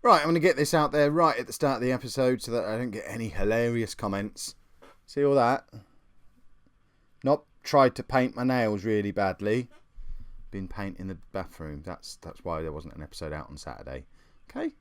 Right, I'm going to get this out there right at the start of the episode so that I don't get any hilarious comments. See all that? Not tried to paint my nails really badly. Been painting the bathroom. That's why there wasn't an episode out on Saturday. Okay?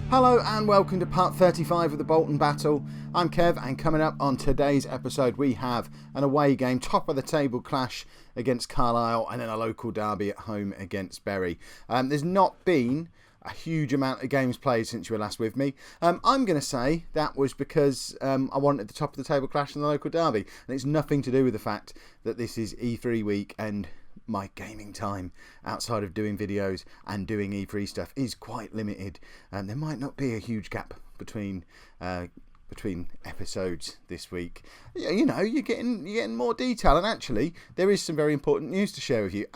Hello and welcome to part 35 of the Bolton battle. I'm Kev, and coming up on today's episode we have an away game, top of the table clash against Carlisle, and then a local derby at home against Bury. There's not been a huge amount of games played since you were last with me. I'm going to say that was because I wanted the top of the table clash in the local derby, and it's nothing to do with the fact that this is E3 week and my gaming time outside of doing videos and doing E3 stuff is quite limited, and there might not be a huge gap between episodes this week. You know, you're getting more detail, and actually there is some very important news to share with you.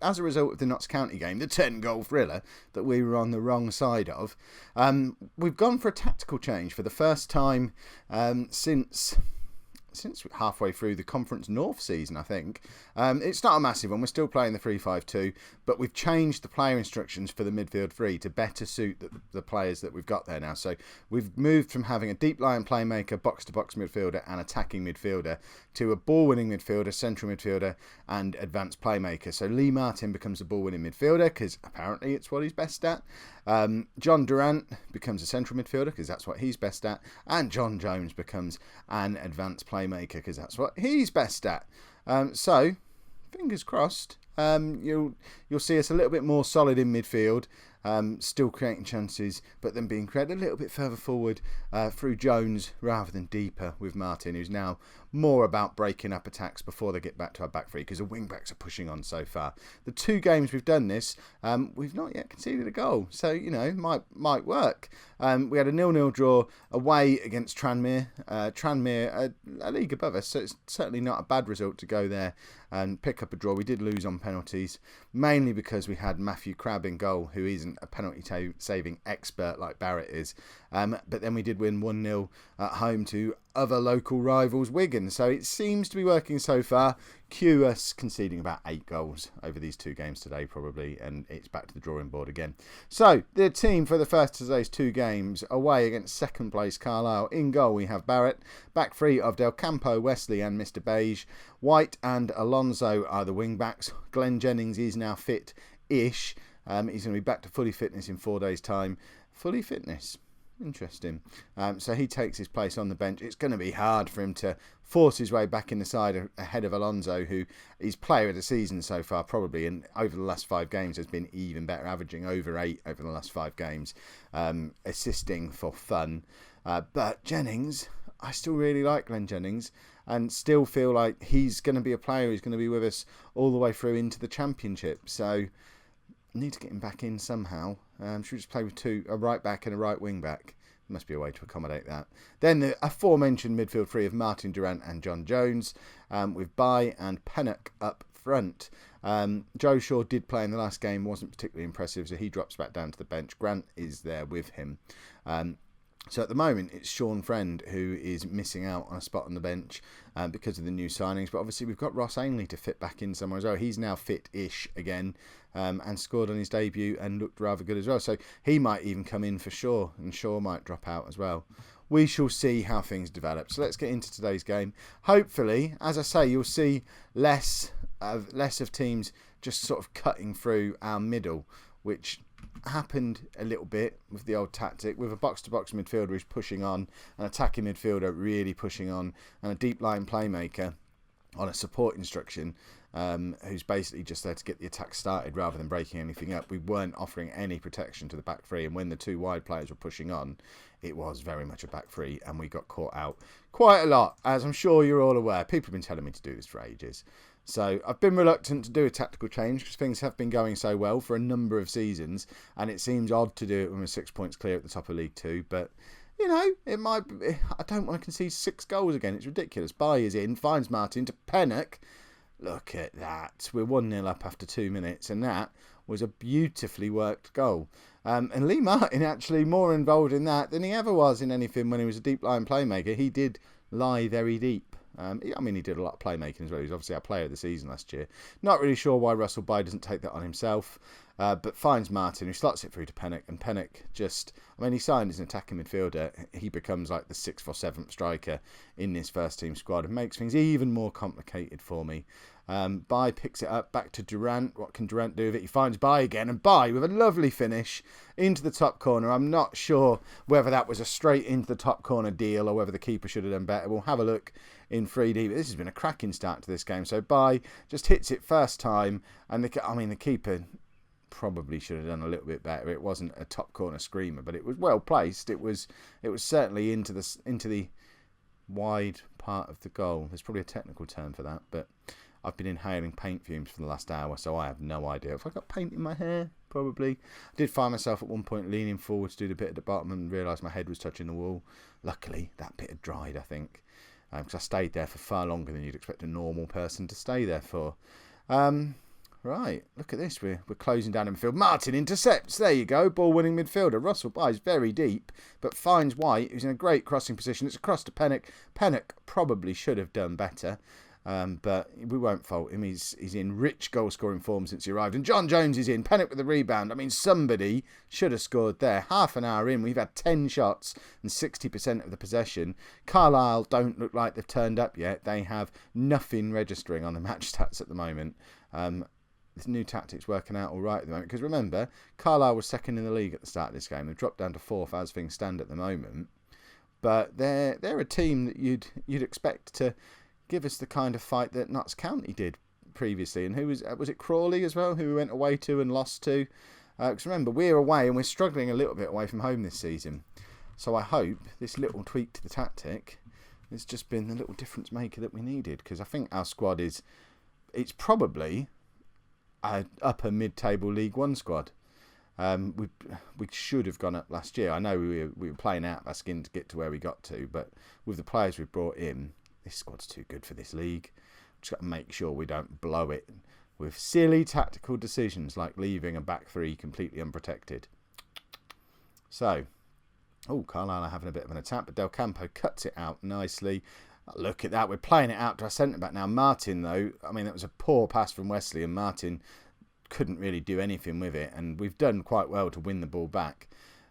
As a result of the Notts County game, the 10-goal thriller that we were on the wrong side of, we've gone for a tactical change for the first time since halfway through the Conference North season, I think. It's not a massive one. We're still playing the 3-5-2, but we've changed the player instructions for the midfield three to better suit the players that we've got there now. So we've moved from having a deep line playmaker, box-to-box midfielder and attacking midfielder to a ball-winning midfielder, central midfielder and advanced playmaker. So Lee Martin becomes a ball-winning midfielder because apparently it's what he's best at. John Durant becomes a central midfielder because that's what he's best at. And John Jones becomes an advanced playmaker because that's what he's best at. So, fingers crossed, you'll see us a little bit more solid in midfield, still creating chances, but then being created a little bit further forward through Jones rather than deeper with Martin, who's now more about breaking up attacks before they get back to our back three because the wing backs are pushing on so far. The two games we've done this, we've not yet conceded a goal, so you know might work. We had a 0-0 draw away against Tranmere. Tranmere, a league above us, so it's certainly not a bad result to go there and pick up a draw. We did lose on penalties, mainly because we had Matthew Crabb in goal, who isn't a penalty saving expert like Barrett is. But then we did win 1-0 at home to other local rivals, Wigan. So it seems to be working so far. Cue us conceding about 8 goals over these two games today, probably, and it's back to the drawing board again. So the team for the first of today's two games, away against second place Carlisle. In goal we have Barrett, back three of Del Campo, Wesley and Mr Beige. White and Alonso are the wing backs. Glenn Jennings is now fit-ish. He's going to be back to fully fitness in 4 days' time. Fully fitness. Interesting. So he takes his place on the bench. It's going to be hard for him to force his way back in the side ahead of Alonso, who is player of the season so far, probably, and over the last 5 games has been even better, averaging over 8 over the last 5 games, assisting for fun. But Jennings, I still really like Glenn Jennings and still feel like he's going to be a player who's going to be with us all the way through into the Championship. So need to get him back in somehow. Should we just play with a right back and a right wing back? There must be a way to accommodate that. Then the aforementioned midfield three of Martin Durant and John Jones, with Bai and Pennock up front. Joe Shaw did play in the last game, wasn't particularly impressive, so he drops back down to the bench. Grant is there with him. So at the moment, it's Sean Friend who is missing out on a spot on the bench because of the new signings. But obviously, we've got Ross Ainley to fit back in somewhere as well. He's now fit-ish again and scored on his debut and looked rather good as well. So he might even come in for Shaw, and Shaw might drop out as well. We shall see how things develop. So let's get into today's game. Hopefully, as I say, you'll see less of teams just sort of cutting through our middle, which happened a little bit with the old tactic, with a box-to-box midfielder who's pushing on, an attacking midfielder really pushing on, and a deep line playmaker on a support instruction who's basically just there to get the attack started rather than breaking anything up. We weren't offering any protection to the back three, and when the two wide players were pushing on, it was very much a back three, and we got caught out quite a lot, as I'm sure you're all aware. People have been telling me to do this for ages. So I've been reluctant to do a tactical change because things have been going so well for a number of seasons, and it seems odd to do it when we're 6 points clear at the top of League Two. But, you know, it might be, I don't want to concede 6 goals again. It's ridiculous. Bai is in, finds Martin to Pennock. Look at that. We're 1-0 up after 2 minutes, and that was a beautifully worked goal. And Lee Martin actually more involved in that than he ever was in anything when he was a deep line playmaker. He did lie very deep I mean, he did a lot of playmaking as well. He was obviously our player of the season last year. Not really sure why Russell Bye doesn't take that on himself, but finds Martin, who slots it through to Pennock, and Pennock just, I mean, he signed as an attacking midfielder. He becomes like the 6th or 7th striker in this first team squad and makes things even more complicated for me. Bye picks it up back to Durant. What can Durant do with it? He finds Bye again, and Bye with a lovely finish into the top corner. I'm not sure whether that was a straight into the top corner deal or whether the keeper should have done better. We'll have a look in 3D. But this has been a cracking start to this game. So Bye just hits it first time, and the keeper probably should have done a little bit better. It wasn't a top corner screamer, but it was well placed. It was certainly into the wide part of the goal. There's probably a technical term for that, but I've been inhaling paint fumes for the last hour, so I have no idea. If I got paint in my hair, probably. I did find myself at one point leaning forward to do the bit at the bottom and realised my head was touching the wall. Luckily, that bit had dried, I think, because I stayed there for far longer than you'd expect a normal person to stay there for. Right, look at this. We're closing down in midfield. Martin intercepts. There you go. Ball-winning midfielder. Russell Bye is very deep, but finds White, who's in a great crossing position. It's across to Pennock. Pennock probably should have done better. But we won't fault him. He's in rich goal-scoring form since he arrived. And John Jones is in. Pennock with the rebound. I mean, somebody should have scored there. Half an hour in, we've had 10 shots and 60% of the possession. Carlisle don't look like they've turned up yet. They have nothing registering on the match stats at the moment. This new tactic's working out all right at the moment. Because remember, Carlisle was second in the league at the start of this game. They've dropped down to 4th as things stand at the moment. But they're a team that you'd expect to give us the kind of fight that Notts County did previously. And who was it Crawley as well, who we went away to and lost to? Because remember, we're away and we're struggling a little bit away from home this season. So I hope this little tweak to the tactic has just been the little difference maker that we needed. Because I think our squad it's probably an upper mid-table League One squad. We should have gone up last year. I know we were playing out of our skin to get to where we got to, but with the players we've brought in, this squad's too good for this league. Just got to make sure we don't blow it with silly tactical decisions like leaving a back three completely unprotected. So, Carlisle are having a bit of an attack, but Del Campo cuts it out nicely. Look at that, we're playing it out to our centre back now. Martin, though, I mean, that was a poor pass from Wesley, and Martin couldn't really do anything with it, and we've done quite well to win the ball back.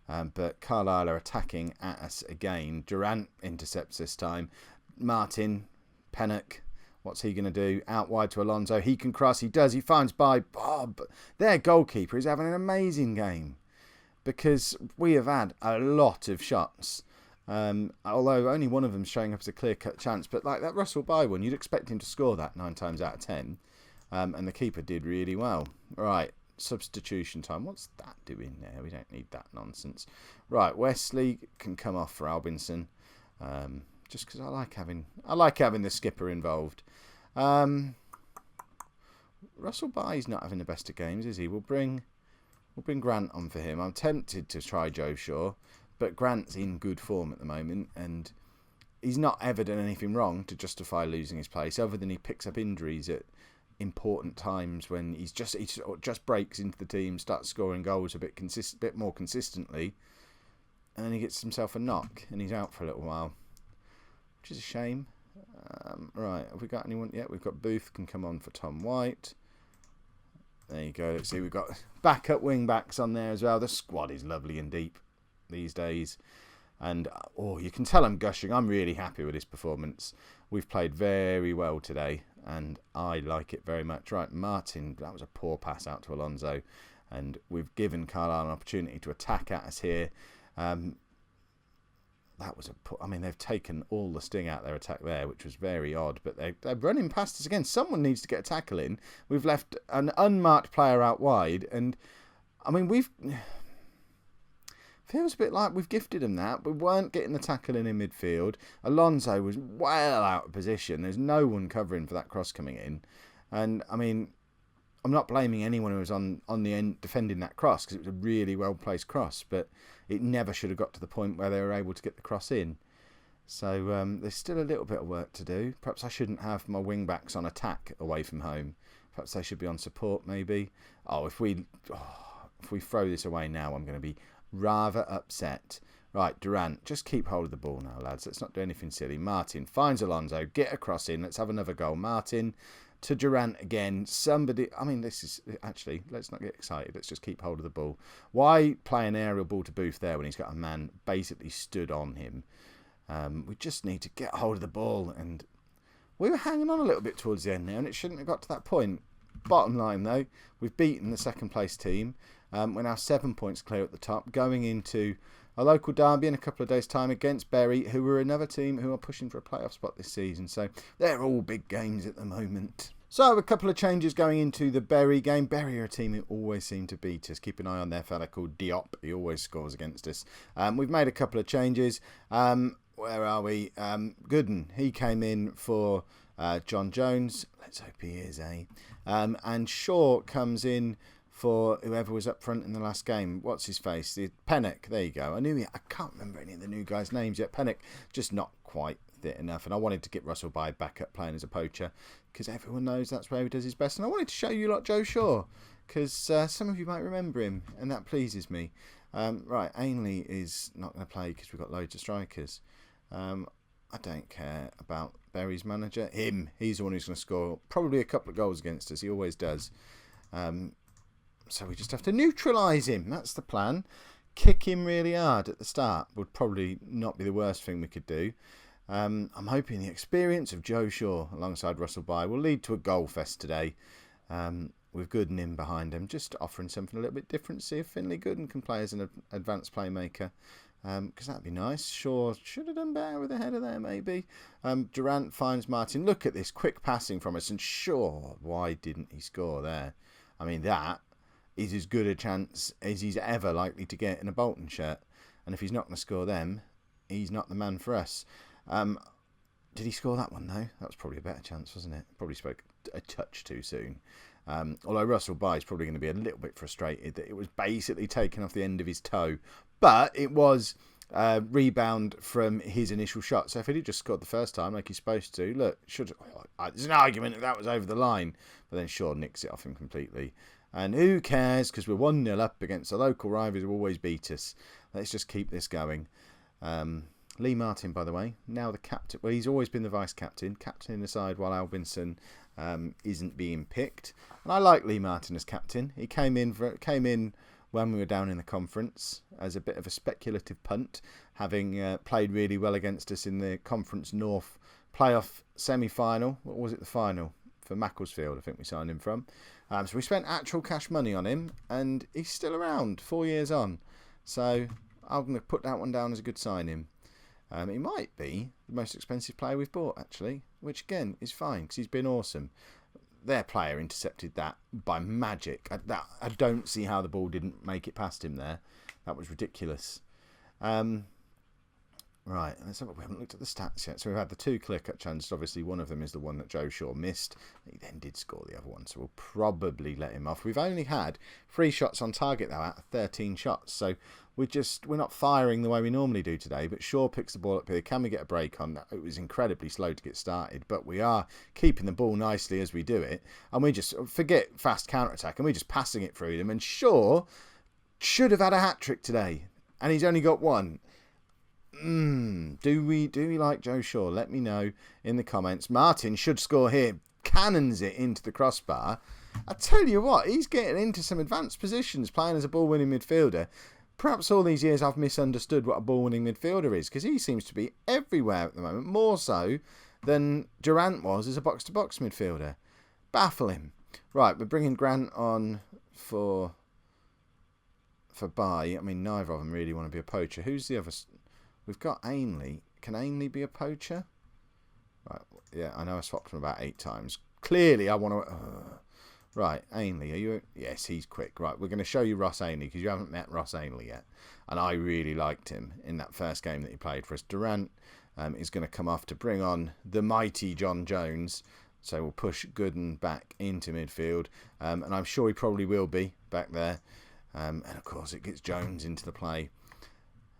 But Carlisle are attacking at us again. Durant intercepts this time. Martin, Pennock, what's he going to do? Out wide to Alonso. He can cross. He does. He finds Bob. Their goalkeeper is having an amazing game because we have had a lot of shots. Although only one of them's showing up as a clear-cut chance. But like that Russell Bye one, you'd expect him to score that 9 times out of 10. And the keeper did really well. Right, substitution time. What's that doing there? We don't need that nonsense. Right, Wesley can come off for Albinson. Just because I like having the skipper involved. Russell Bye's not having the best of games, is he? We'll bring Grant on for him. I'm tempted to try Joe Shaw, but Grant's in good form at the moment, and he's not ever done anything wrong to justify losing his place, other than he picks up injuries at important times when he just breaks into the team, starts scoring goals a bit more consistently, and then he gets himself a knock, and he's out for a little while. Which is a shame. Right, have we got anyone yet? We've got Booth can come on for Tom White. There you go. Let's see, we've got backup wing backs on there as well. The squad is lovely and deep these days. And, you can tell I'm gushing. I'm really happy with this performance. We've played very well today, and I like it very much. Right, Martin, that was a poor pass out to Alonso. And we've given Carlisle an opportunity to attack at us here. They've taken all the sting out their attack there, which was very odd. But they're running past us again. Someone needs to get a tackle in. We've left an unmarked player out wide, and feels a bit like we've gifted them that. We weren't getting the tackle in midfield. Alonso was well out of position. There's no one covering for that cross coming in, and I'm not blaming anyone who was on the end defending that cross because it was a really well placed cross, but it never should have got to the point where they were able to get the cross in. So there's still a little bit of work to do. Perhaps I shouldn't have my wing backs on attack away from home. Perhaps they should be on support maybe. If we throw this away now, I'm going to be rather upset. Right, Durant, just keep hold of the ball now, lads. Let's not do anything silly. Martin finds Alonso. Get a cross in. Let's have another goal. Martin to Durant again. Somebody, I mean, this is, actually, let's not get excited. Let's just keep hold of the ball. Why play an aerial ball to Booth there when he's got a man basically stood on him? We just need to get hold of the ball. And we were hanging on a little bit towards the end there, and it shouldn't have got to that point. Bottom line, though, we've beaten the second place team. We're now 7 points clear at the top, going into a local derby in a couple of days' time against Bury, who are another team who are pushing for a playoff spot this season. So they're all big games at the moment. So a couple of changes going into the Bury game. Bury are a team who always seem to beat us. Keep an eye on their fella called Diop. He always scores against us. We've made a couple of changes. Where are we? Gooden, he came in for John Jones. Let's hope he is, and Shaw comes in for whoever was up front in the last game. What's his face? Pennock. There you go. I can't remember any of the new guys' names yet. Pennock, just not quite fit enough. And I wanted to get Russell Bye back up playing as a poacher because everyone knows that's where he does his best. And I wanted to show you lot Joe Shaw because some of you might remember him, and that pleases me. Right, Ainley is not going to play because we've got loads of strikers. I don't care about Bury's manager. He's the one who's going to score probably a couple of goals against us. He always does. So we just have to neutralise him. That's the plan. Kick him really hard at the start would probably not be the worst thing we could do. I'm hoping the experience of Joe Shaw alongside Russell Bye will lead to a goal fest today. With Gooden in behind him, just offering something a little bit different. See if Finlay Gooden can play as an advanced playmaker. Because that'd be nice. Shaw should have done better with a header there, maybe. Durant finds Martin. Look at this quick passing from us. And Shaw, why didn't he score there? I mean, that is as good a chance as he's ever likely to get in a Bolton shirt. And if he's not going to score them, he's not the man for us. Did he score that one, though? That was probably a better chance, wasn't it? Probably spoke a touch too soon. Although Russell Bye is probably going to be a little bit frustrated that it was basically taken off the end of his toe. But it was rebound from his initial shot. So if he'd just scored the first time like he's supposed to, look, there's an argument that was over the line. But then Shaw nicks it off him completely. And who cares, because we're 1-0 up against a local rival who always beat us. Let's just keep this going. Lee Martin, by the way, now the captain. Well, he's always been the vice-captain, captaining the side while Albinson isn't being picked. And I like Lee Martin as captain. He came in when we were down in the conference as a bit of a speculative punt, having played really well against us in the Conference North playoff semi-final. What was it, the final? For Macclesfield, I think we signed him from. So we spent actual cash money on him, and he's still around 4 years on. So I'm going to put that one down as a good signing. He might be the most expensive player we've bought, actually, which again is fine because he's been awesome. Their player intercepted that by magic. I don't see how the ball didn't make it past him there. That was ridiculous. Right, let's have we haven't looked at the stats yet. So we've had the 2 clear-cut chances. Obviously, one of them is the one that Joe Shaw missed. He then did score the other one, so we'll probably let him off. We've only had 3 shots on target, though, out of 13 shots. So we're not firing the way we normally do today. But Shaw picks the ball up here. Can we get a break on that? It was incredibly slow to get started, but we are keeping the ball nicely as we do it. And we just forget fast counter-attack, and we're just passing it through them. And Shaw should have had a hat-trick today, and he's only got one. Do we like Joe Shaw? Let me know in the comments. Martin should score here. Cannons it into the crossbar. I tell you what, he's getting into some advanced positions playing as a ball-winning midfielder. Perhaps all these years I've misunderstood what a ball-winning midfielder is, because he seems to be everywhere at the moment, more so than Durant was as a box-to-box midfielder. Baffle him. Right, we're bringing Grant on for Bye. I mean, neither of them really want to be a poacher. Who's the other? We've got Ainley. Can Ainley be a poacher? Right, yeah, I know I swapped him about 8 times. Clearly, I want to... Right, Ainley, are you... Yes, he's quick. Right, we're going to show you Ross Ainley, because you haven't met Ross Ainley yet. And I really liked him in that first game that he played for us. Durant is going to come off to bring on the mighty John Jones. So we'll push Gooden back into midfield. And I'm sure he probably will be back there. And, of course, it gets Jones into the play.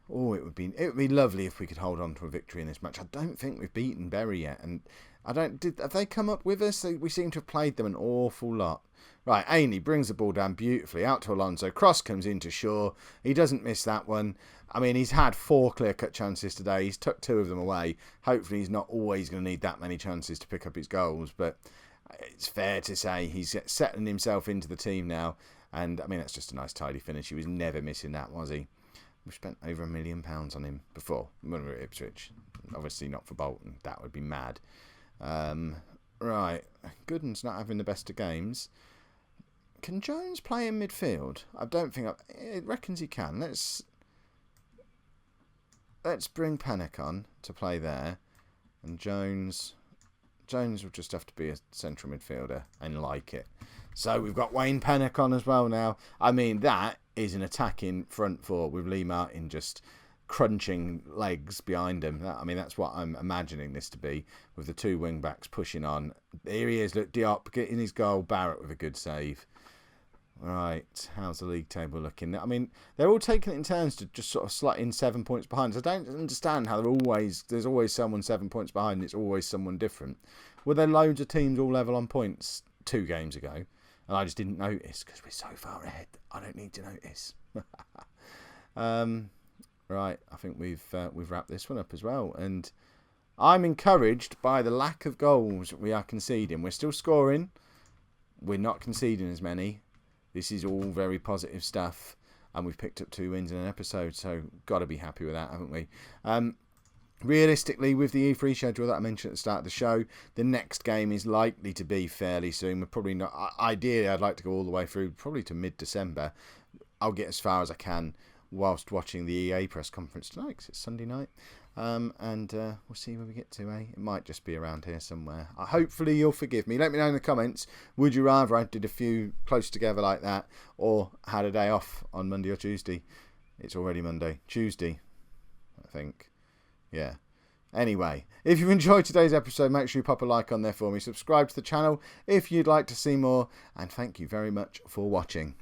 Oh, it would be lovely if we could hold on to a victory in this match. I don't think we've beaten Bury yet, and Have they come up with us? We seem to have played them an awful lot. Right, Ainley brings the ball down beautifully out to Alonso. Cross comes into Shaw. He doesn't miss that one. I mean, he's had 4 clear-cut chances today. He's took 2 of them away. Hopefully he's not always going to need that many chances to pick up his goals. But it's fair to say he's settling himself into the team now. And, I mean, that's just a nice, tidy finish. He was never missing that, was he? We've spent over £1 million on him before when we were at Ipswich. Obviously not for Bolton. That would be mad. Right. Gooden's not having the best of games. Can Jones play in midfield? I don't think... It reckons he can. Let's bring Panic on to play there. And Jones will just have to be a central midfielder and like it. So we've got Wayne Panic on as well now. I mean, that is an attacking front four with Lee Martin just crunching legs behind him. That's what I'm imagining this to be, with the 2 wing backs pushing on. Here he is. Look, Diop getting his goal. Barrett with a good save. Right, how's the league table looking? I mean, they're all taking it in turns to just sort of slot in 7 points behind. So I don't understand how there's always someone 7 points behind and it's always someone different. Were there loads of teams all level on points 2 games ago? And I just didn't notice because we're so far ahead. I don't need to notice. Right, I think we've wrapped this one up as well. And I'm encouraged by the lack of goals we are conceding. We're still scoring. We're not conceding as many. This is all very positive stuff, and we've picked up 2 wins in an episode, so got to be happy with that, haven't we? Realistically, with the E3 schedule that I mentioned at the start of the show, the next game is likely to be fairly soon. We're probably not... Ideally, I'd like to go all the way through, probably to mid-December. I'll get as far as I can whilst watching the EA press conference tonight, because it's Sunday night. And we'll see where we get to, eh? It might just be around here somewhere. Hopefully you'll forgive me. Let me know in the comments, would you rather I did a few close together like that, or had a day off on Monday or Tuesday? It's already Monday. Tuesday, I think. Yeah. Anyway, if you've enjoyed today's episode, make sure you pop a like on there for me. Subscribe to the channel if you'd like to see more. And thank you very much for watching.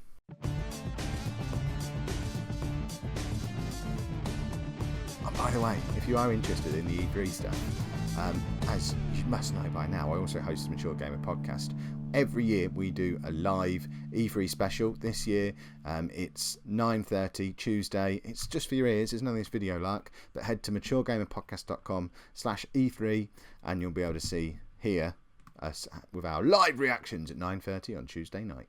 By the way, if you are interested in the E3 stuff, as you must know by now, I also host the Mature Gamer podcast. Every year we do a live E3 special. This year it's 9:30 Tuesday. It's just for your ears. There's none of this video lark. But head to maturegamerpodcast.com/E3 and you'll be able to hear us with our live reactions at 9:30 on Tuesday night.